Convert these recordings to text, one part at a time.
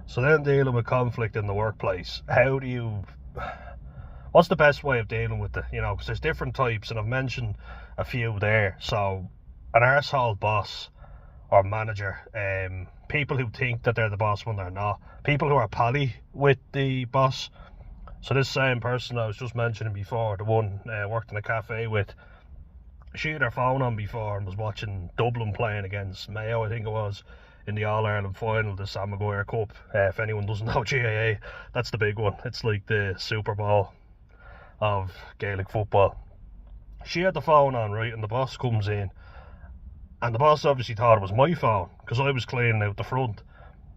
So then dealing with conflict in the workplace, what's the best way of dealing with it? Because there's different types, and I've mentioned a few there. So an arsehole boss or manager, people who think that they're the boss when they're not, people who are pally with the boss. So this same person I was just mentioning before, the one worked in a cafe with, she had her phone on before and was watching Dublin playing against Mayo, I think it was, in the All-Ireland final, the Sam Maguire Cup. If anyone doesn't know GAA, that's the big one. It's like the Super Bowl of Gaelic football. She had the phone on, right, and the boss comes in, and the boss obviously thought it was my phone, because I was cleaning out the front,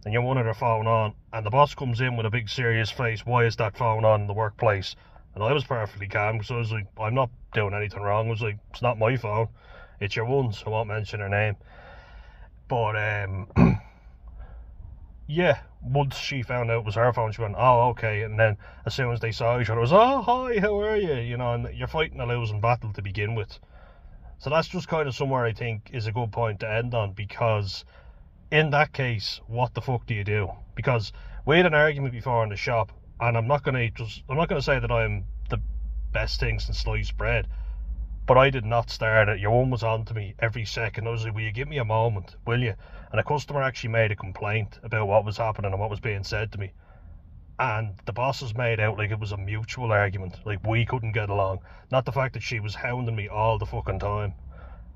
and you wanted her phone on, and the boss comes in with a big serious face, why is that phone on in the workplace? And I was perfectly calm, because I was like, I'm not doing anything wrong. I was like, it's not my phone, it's your one's. I won't mention her name. But yeah, once she found out it was her phone, she went, oh, okay. And then as soon as they saw each other, it was, oh, hi, how are you? And you're fighting a losing battle to begin with. So that's just kind of somewhere I think is a good point to end on, because in that case, what the fuck do you do? Because we had an argument before in the shop, and I'm not gonna say that I'm the best thing since sliced bread, but I did not start it. Your one was on to me every second. I was like, will you give me a moment, will you? And a customer actually made a complaint about what was happening and what was being said to me. And the bosses made out like it was a mutual argument, like we couldn't get along. Not the fact that she was hounding me all the fucking time.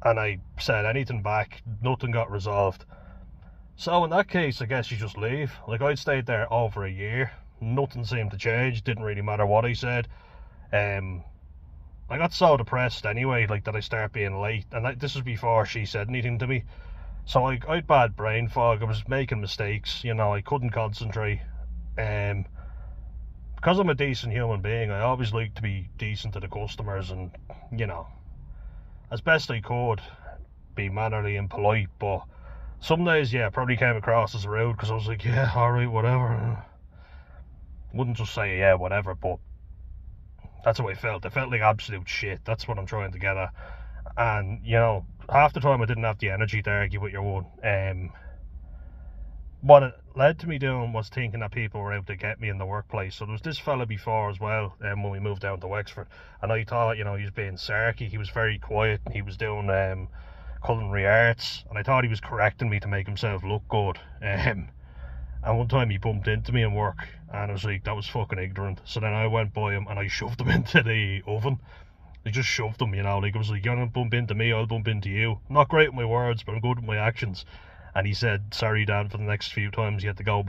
And I said anything back, nothing got resolved. So in that case, I guess you just leave. Like, I'd stayed there over a year. Nothing seemed to change. Didn't really matter what I said. I got so depressed anyway, like, that I started being late. And this was before she said anything to me. So I had bad brain fog. I was making mistakes. I couldn't concentrate. Because I'm a decent human being, I always like to be decent to the customers and, as best I could, be mannerly and polite. But some days, yeah, probably came across as rude, because I was like, yeah, alright, whatever. Wouldn't just say, yeah, whatever, but that's how I felt. I felt like absolute shit. That's what I'm trying to get at. And, half the time I didn't have the energy to argue with your one. What it led to me doing was thinking that people were out to get me in the workplace. So there was this fella before as well, when we moved down to Wexford, and I thought, he was being sarky. He was very quiet. He was doing culinary arts, and I thought he was correcting me to make himself look good. And one time he bumped into me in work, and I was like, that was fucking ignorant. So then I went by him and I shoved him into the oven. I just shoved him, like, it was like, you're gonna bump into me, I'll bump into you. I'm not great with my words, but I'm good with my actions. And he said, sorry, Dan, for the next few times you had to go by